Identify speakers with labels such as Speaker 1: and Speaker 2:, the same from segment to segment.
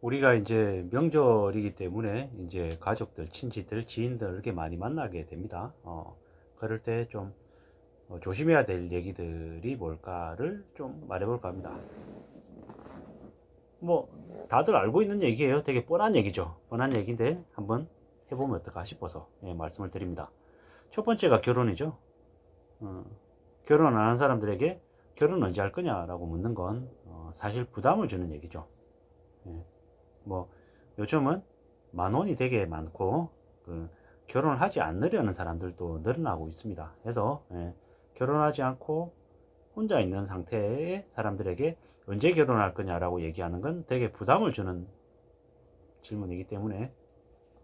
Speaker 1: 우리가 이제 명절이기 때문에 이제 가족들, 친지들, 지인들 이렇게 많이 만나게 됩니다. 그럴 때 좀 조심해야 될 얘기들이 뭘까를 좀 말해볼까 합니다. 뭐 다들 알고 있는 얘기예요. 되게 뻔한 얘기죠. 뻔한 얘기인데 한번 해보면 어떨까 싶어서 말씀을 드립니다. 첫 번째가 결혼이죠. 어, 결혼 안 한 사람들에게 결혼 언제 할 거냐라고 묻는 건 사실 부담을 주는 얘기죠. 예. 뭐 요즘은 만혼이 되게 많고 그 결혼을 하지 않으려는 사람들도 늘어나고 있습니다. 그래서 결혼하지 않고 혼자 있는 상태의 사람들에게 언제 결혼할 거냐라고 얘기하는 건 되게 부담을 주는 질문이기 때문에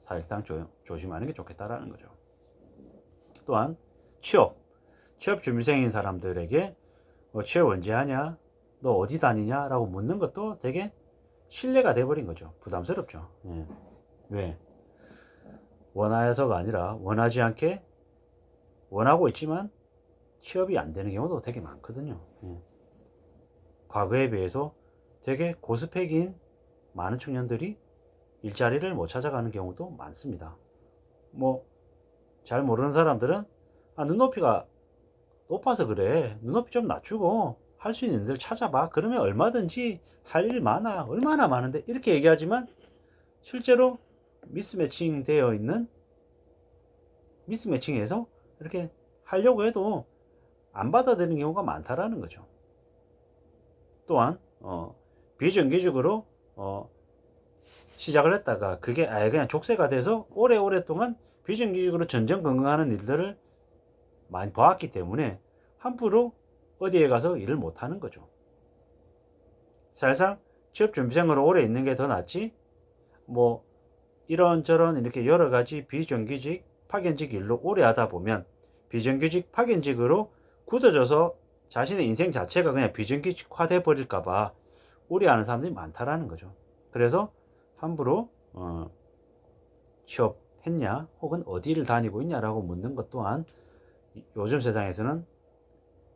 Speaker 1: 사실상 조심하는 게 좋겠다라는 거죠. 또한 취업 준비생인 사람들에게 취업 언제 하냐, 너 어디 다니냐 라고 묻는 것도 되게 신뢰가 돼버린 거죠. 부담스럽죠. 예. 왜? 원하여서가 아니라 원하지 않게 원하고 있지만 취업이 안 되는 경우도 되게 많거든요. 예. 과거에 비해서 되게 고스펙인 많은 청년들이 일자리를 못 찾아가는 경우도 많습니다. 뭐 잘 모르는 사람들은 눈높이가 높아서 그래. 눈높이 좀 낮추고 할 수 있는 일 찾아봐. 그러면 얼마든지 할 일 많아. 얼마나 많은데 이렇게 얘기하지만 실제로 미스매칭 되어 있는 미스매칭에서 이렇게 하려고 해도 안 받아들이는 경우가 많다라는 거죠. 또한 비정규직으로 시작을 했다가 그게 아예 그냥 족쇄가 돼서 오랫동안 비정규직으로 전전긍긍하는 일들을 많이 봐왔기 때문에 함부로 어디에 가서 일을 못하는 거죠. 사실상 취업준비생으로 오래 있는 게 더 낫지 뭐 이런저런 이렇게 여러 가지 비정규직 파견직 일로 오래 하다 보면 비정규직 파견직으로 굳어져서 자신의 인생 자체가 그냥 비정규직화 돼 버릴까봐 우려하는 사람들이 많다라는 거죠. 그래서 함부로 취업했냐 혹은 어디를 다니고 있냐라고 묻는 것 또한 요즘 세상에서는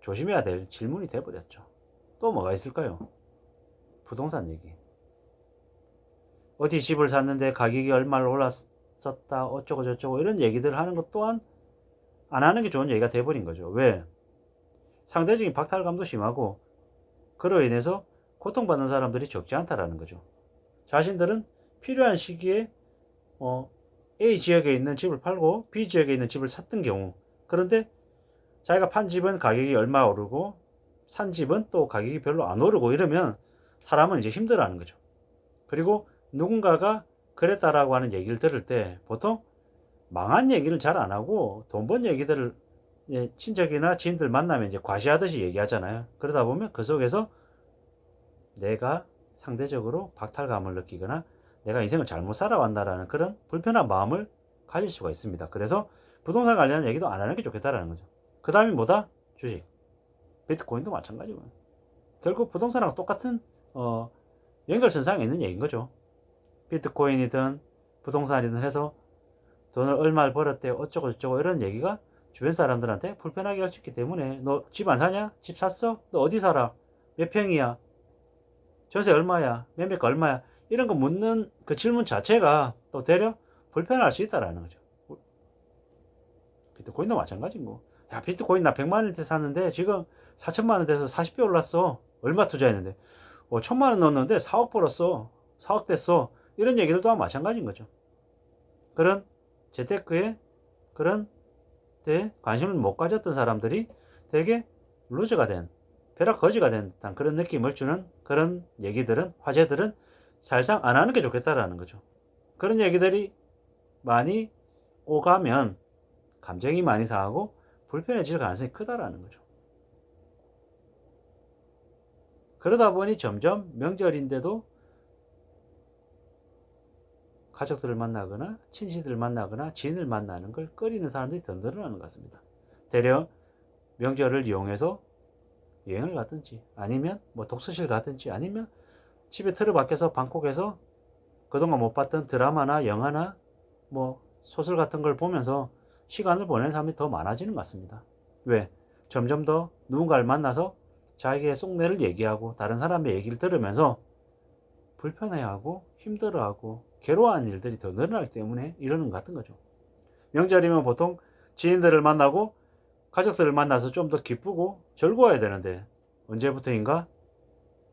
Speaker 1: 조심해야 될 질문이 돼버렸죠. 또 뭐가 있을까요? 부동산 얘기. 어디 집을 샀는데 가격이 얼마나 올랐었다 어쩌고 저쩌고 이런 얘기들 하는 것 또한 안 하는 게 좋은 얘기가 돼버린 거죠. 왜? 상대적인 박탈감도 심하고 그로 인해서 고통받는 사람들이 적지 않다라는 거죠. 자신들은 필요한 시기에 A 지역에 있는 집을 팔고 B 지역에 있는 집을 샀던 경우, 그런데 자기가 판 집은 가격이 얼마 오르고 산 집은 또 가격이 별로 안 오르고 이러면 사람은 이제 힘들어하는 거죠. 그리고 누군가가 그랬다라고 하는 얘기를 들을 때 보통 망한 얘기를 잘 안 하고 돈 번 얘기들을 친척이나 지인들 만나면 이제 과시하듯이 얘기하잖아요. 그러다 보면 그 속에서 내가 상대적으로 박탈감을 느끼거나 내가 인생을 잘못 살아왔다라는 그런 불편한 마음을 가질 수가 있습니다. 그래서 부동산 관련 얘기도 안 하는 게 좋겠다라는 거죠. 그 다음이 뭐다? 주식. 비트코인도 마찬가지고. 결국 부동산하고 똑같은 연결선상에 있는 얘기인 거죠. 비트코인이든 부동산이든 해서 돈을 얼마를 벌었대 어쩌고 저쩌고 이런 얘기가 주변 사람들한테 불편하게 할 수 있기 때문에 너 집 안 사냐? 집 샀어? 너 어디 살아? 몇 평이야? 전세 얼마야? 매매가 얼마야? 이런 거 묻는 그 질문 자체가 또 되려 불편할 수 있다라는 거죠. 비트코인도 마찬가지인 거. 야, 비트코인 나 100만 원대 샀는데 지금 4천만 원 돼서 40배 올랐어. 얼마 투자했는데? 1천만 원 넣었는데 4억 벌었어. 4억 됐어. 이런 얘기들 또한 마찬가지인 거죠. 그런 재테크에 그런 데 관심을 못 가졌던 사람들이 되게 루즈가 된 벼락 거지가 된 듯한 그런 느낌을 주는 그런 얘기들은 화제들은 살상 안 하는 게 좋겠다라는 거죠. 그런 얘기들이 많이 오가면 감정이 많이 상하고 불편해질 가능성이 크다라는 거죠. 그러다 보니 점점 명절인데도 가족들을 만나거나 친지들을 만나거나 지인을 만나는 걸 꺼리는 사람들이 더 늘어나는 것 같습니다. 대려 명절을 이용해서 여행을 가든지 아니면 뭐 독서실 가든지 아니면 집에 틀어박혀서 방콕에서 그동안 못 봤던 드라마나 영화나 뭐 소설 같은 걸 보면서 시간을 보내는 사람이 더 많아지는 것 같습니다. 왜? 점점 더 누군가를 만나서 자기의 속내를 얘기하고 다른 사람의 얘기를 들으면서 불편해하고 힘들어하고 괴로워하는 일들이 더 늘어나기 때문에 이러는 것 같은 거죠. 명절이면 보통 지인들을 만나고 가족들을 만나서 좀 더 기쁘고 즐거워야 되는데 언제부터인가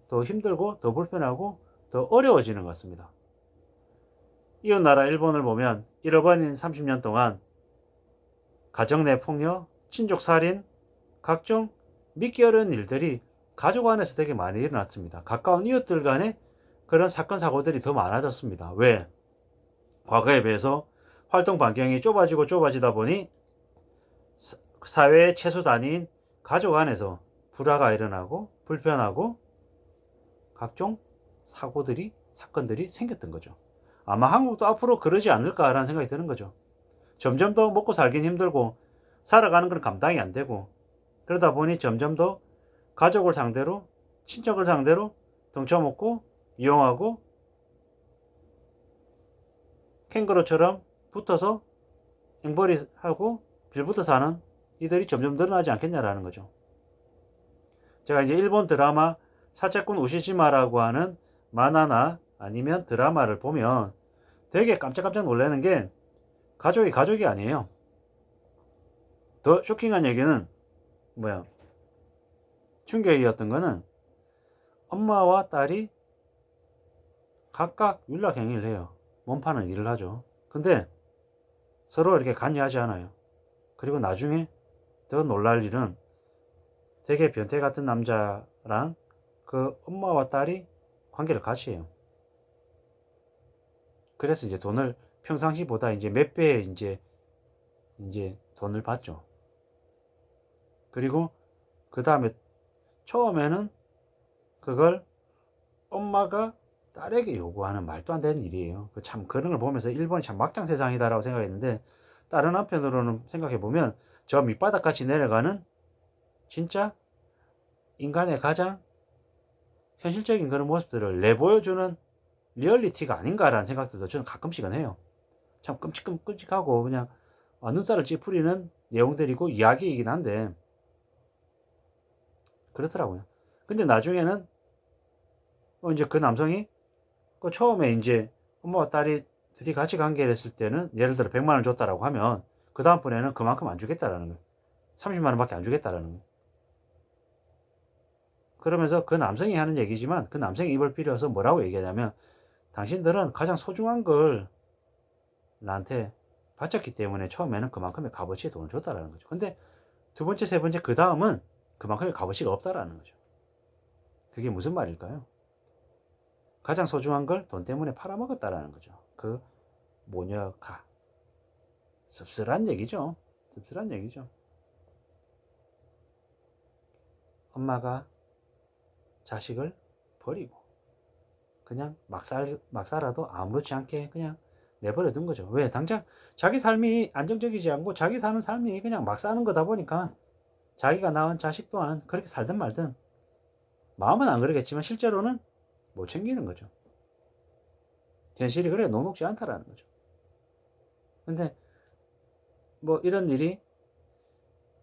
Speaker 1: 더 힘들고 더 불편하고 더 어려워지는 것 같습니다. 이웃나라 일본을 보면 잃어버린 30년 동안 가정 내 폭력, 친족 살인, 각종 믿기 어려운 일들이 가족 안에서 되게 많이 일어났습니다. 가까운 이웃들 간에 그런 사건 사고들이 더 많아졌습니다. 왜? 과거에 비해서 활동 반경이 좁아지다 보니 사회의 최소 단위인 가족 안에서 불화가 일어나고 불편하고 각종 사건들이 생겼던 거죠. 아마 한국도 앞으로 그러지 않을까라는 생각이 드는 거죠. 점점 더 먹고 살긴 힘들고 살아가는 건 감당이 안 되고 그러다 보니 점점 더 가족을 상대로 친척을 상대로 덩쳐먹고 이용하고 캥거루처럼 붙어서 앵벌이하고 빌붙어 사는 이들이 점점 늘어나지 않겠냐라는 거죠. 제가 이제 일본 드라마 사채꾼 우시시마라고 하는 만화나 아니면 드라마를 보면 되게 깜짝깜짝 놀라는 게 가족이 아니에요. 더 쇼킹한 얘기는 충격이었던 거는 엄마와 딸이 각각 윤락행위를 해요. 몸파는 일을 하죠. 근데 서로 이렇게 관여하지 않아요. 그리고 나중에 더 놀랄 일은 되게 변태 같은 남자랑 그 엄마와 딸이 관계를 같이 해요. 그래서 이제 돈을 평상시보다 이제 몇 배 이제 돈을 받죠. 그리고 그 다음에 처음에는 그걸 엄마가 딸에게 요구하는 말도 안 되는 일이에요. 참 그런 걸 보면서 일본이 참 막장 세상이다라고 생각했는데 다른 한편으로는 생각해 보면 저 밑바닥 같이 내려가는 진짜 인간의 가장 현실적인 그런 모습들을 내보여주는 리얼리티가 아닌가라는 생각들도 저는 가끔씩은 해요. 참 끔찍하고 그냥 눈살을 찌푸리는 내용들이고 이야기이긴 한데 그렇더라고요. 근데 나중에는 이제 그 남성이 처음에 이제 엄마와 딸이 둘이 같이 관계를 했을 때는 예를 들어 100만 원을 줬다라고 하면 그 다음번에는 그만큼 안 주겠다라는 거예요. 30만 원밖에 안 주겠다라는 거예요. 그러면서 그 남성이 하는 얘기지만 그 남성이 입을 빌려서 뭐라고 얘기하냐면 당신들은 가장 소중한 걸 나한테 바쳤기 때문에 처음에는 그만큼의 값어치의 돈을 줬다라는 거죠. 근데 두 번째, 세 번째 그 다음은 그만큼의 값어치가 없다라는 거죠. 그게 무슨 말일까요? 가장 소중한 걸 돈 때문에 팔아먹었다라는 거죠. 그 모녀가 씁쓸한 얘기죠. 씁쓸한 얘기죠. 엄마가 자식을 버리고 그냥 막 살아도 아무렇지 않게 그냥 내버려 둔 거죠. 왜? 당장 자기 삶이 안정적이지 않고 자기 사는 삶이 그냥 막 사는 거다 보니까 자기가 낳은 자식 또한 그렇게 살든 말든 마음은 안 그러겠지만 실제로는 못 챙기는 거죠. 현실이 그래 녹록지 않다라는 거죠. 근데 이런 일이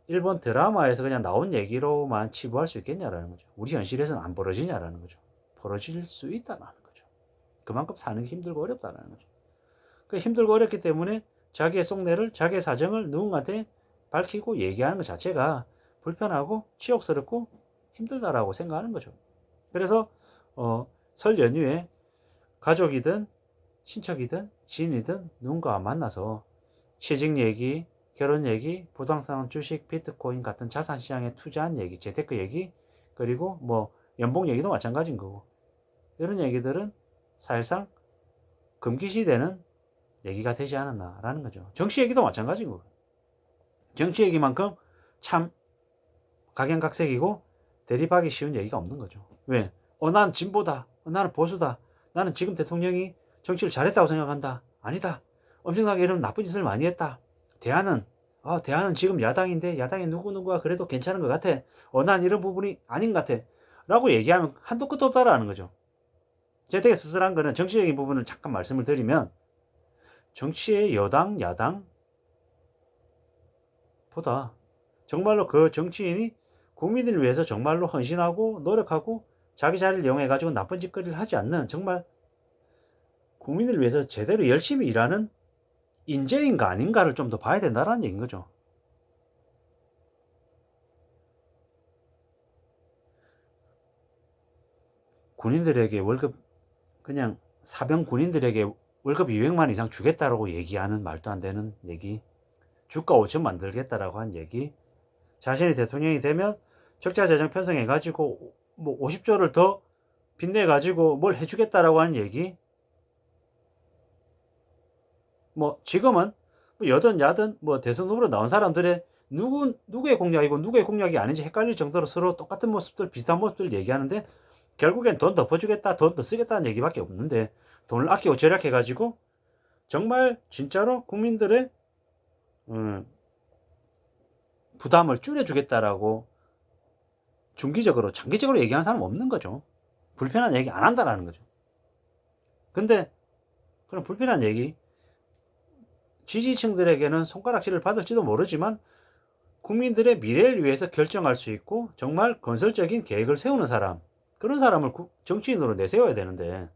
Speaker 1: 일본 드라마에서 그냥 나온 얘기로만 치부할 수 있겠냐라는 거죠. 우리 현실에서는 안 벌어지냐라는 거죠. 벌어질 수 있다는 거죠. 그만큼 사는 게 힘들고 어렵다는 거죠. 그 힘들고 어렵기 때문에 자기의 속내를 자기의 사정을 누군가한테 밝히고 얘기하는 것 자체가 불편하고 치욕스럽고 힘들다라고 생각하는 거죠. 그래서 설 연휴에 가족이든 친척이든 지인이든 누군가와 만나서 취직 얘기, 결혼 얘기, 부동산, 주식, 비트코인 같은 자산 시장에 투자한 얘기, 재테크 얘기, 그리고 연봉 얘기도 마찬가지인 거고 이런 얘기들은 사실상 금기시되는 얘기가 되지 않았나라는 거죠. 정치 얘기도 마찬가지인 거고 정치 얘기만큼 참 각양각색이고 대립하기 쉬운 얘기가 없는 거죠. 왜? 나는 진보다, 나는 보수다, 나는 지금 대통령이 정치를 잘했다고 생각한다. 아니다. 엄청나게 이런 나쁜 짓을 많이 했다. 대안은 지금 야당인데 야당의 누구누구가 그래도 괜찮은 것 같아. 난 이런 부분이 아닌 것 같아. 라고 얘기하면 한도 끝도 없다라는 거죠. 제가 되게 씁쓸한 거는 정치적인 부분을 잠깐 말씀을 드리면 정치의 여당, 야당 보다 정말로 그 정치인이 국민을 위해서 정말로 헌신하고 노력하고 자기 자리를 이용해 가지고 나쁜 짓거리를 하지 않는 정말 국민을 위해서 제대로 열심히 일하는 인재인가 아닌가를 좀 더 봐야 된다는 얘기인 거죠. 군인들에게 월급, 그냥 사병 군인들에게 월급 200만 이상 주겠다라고 얘기하는 말도 안 되는 얘기, 주가 5천 만들겠다라고 한 얘기, 자신이 대통령이 되면 적자 재정 편성해 가지고 뭐 50조를 더 빚내 가지고 뭘 해주겠다라고 하는 얘기. 뭐 지금은 뭐 여든 야든 뭐 대선 후보로 나온 사람들의 누구의 공약이고 누구의 공약이 아닌지 헷갈릴 정도로 서로 똑같은 모습들, 비슷한 모습들 얘기하는데, 결국엔 돈 덮어주겠다, 돈 더 쓰겠다는 얘기밖에 없는데, 돈을 아끼고 절약해 가지고 정말 진짜로 국민들의 부담을 줄여주겠다라고 중기적으로 장기적으로 얘기하는 사람은 없는 거죠. 불편한 얘기 안 한다라는 거죠. 근데 그런 불편한 얘기, 지지층들에게는 손가락질을 받을지도 모르지만 국민들의 미래를 위해서 결정할 수 있고 정말 건설적인 계획을 세우는 사람, 그런 사람을 정치인으로 내세워야 되는데,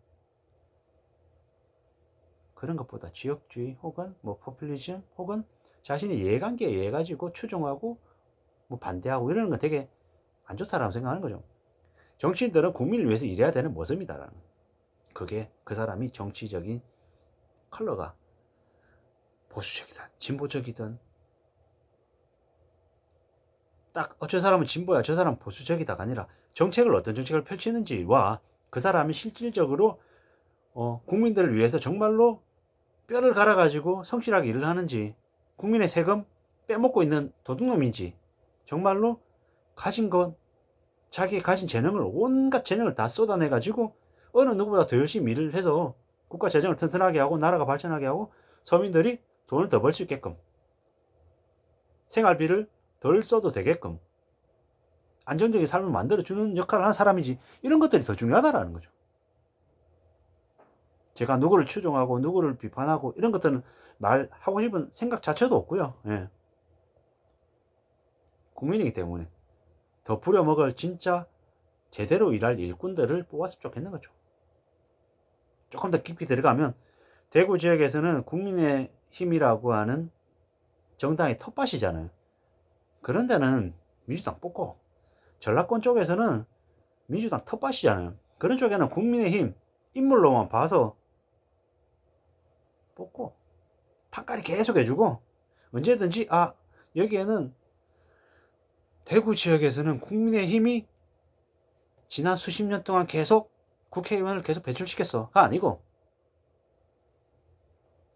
Speaker 1: 그런 것보다 지역주의 혹은 뭐 포퓰리즘 혹은 자신의 이해관계에 의해 가지고 추종하고 뭐 반대하고 이러는 건 되게 안 좋다라고 생각하는 거죠. 정치인들은 국민을 위해서 일해야 되는 모습이다라는, 그게 그 사람이 정치적인 컬러가 보수적이든 진보적이든, 딱 저 사람은 진보야, 저 사람은 보수적이다가 아니라 정책을, 어떤 정책을 펼치는지와 그 사람이 실질적으로 국민들을 위해서 정말로 뼈를 갈아가지고 성실하게 일을 하는지, 국민의 세금 빼먹고 있는 도둑놈인지, 정말로 가진 것, 자기 가진 재능을, 온갖 재능을 다 쏟아내가지고 어느 누구보다 더 열심히 일을 해서 국가 재정을 튼튼하게 하고 나라가 발전하게 하고 서민들이 돈을 더 벌 수 있게끔, 생활비를 덜 써도 되게끔 안정적인 삶을 만들어주는 역할을 하는 사람이지, 이런 것들이 더 중요하다라는 거죠. 제가 누구를 추종하고 누구를 비판하고 이런 것들은 말하고 싶은 생각 자체도 없고요. 예. 국민이기 때문에 더 부려먹을 진짜 제대로 일할 일꾼들을 뽑았으면 좋겠는 거죠. 조금 더 깊이 들어가면 대구 지역에서는 국민의힘이라고 하는 정당의 텃밭이잖아요. 그런 데는 민주당 뽑고, 전라권 쪽에서는 민주당 텃밭이잖아요. 그런 쪽에는 국민의힘 인물로만 봐서 뽑고 판까리 계속 해주고, 언제든지 여기에는 대구 지역에서는 국민의힘이 지난 수십 년 동안 계속 국회의원을 계속 배출시켰어가 아니고,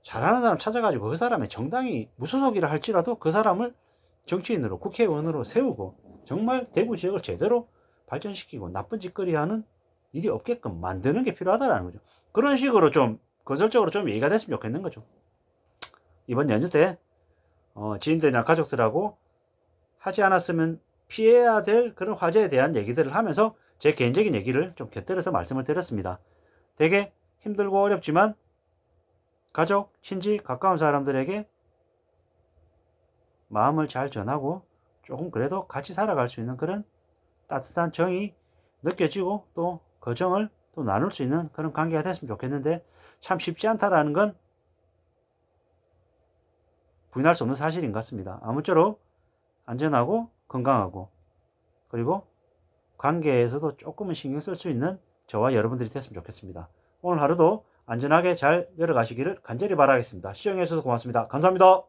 Speaker 1: 잘하는 사람 찾아가지고 그 사람의 정당이 무소속이라 할지라도 그 사람을 정치인으로, 국회의원으로 세우고 정말 대구 지역을 제대로 발전시키고 나쁜 짓거리 하는 일이 없게끔 만드는 게 필요하다는 거죠. 그런 식으로 좀 건설적으로 좀 얘기가 됐으면 좋겠는 거죠. 이번 연휴 때 지인들이나 가족들하고 하지 않았으면 피해야 될 그런 화제에 대한 얘기들을 하면서 제 개인적인 얘기를 좀 곁들여서 말씀을 드렸습니다. 되게 힘들고 어렵지만 가족, 친지, 가까운 사람들에게 마음을 잘 전하고 조금 그래도 같이 살아갈 수 있는 그런 따뜻한 정이 느껴지고 또 그 정을 또 나눌 수 있는 그런 관계가 됐으면 좋겠는데, 참 쉽지 않다라는 건 부인할 수 없는 사실인 것 같습니다. 아무쪼록 안전하고 건강하고 그리고 관계에서도 조금은 신경 쓸 수 있는 저와 여러분들이 됐으면 좋겠습니다. 오늘 하루도 안전하게 잘 열어가시기를 간절히 바라겠습니다. 시청해주셔서 고맙습니다. 감사합니다.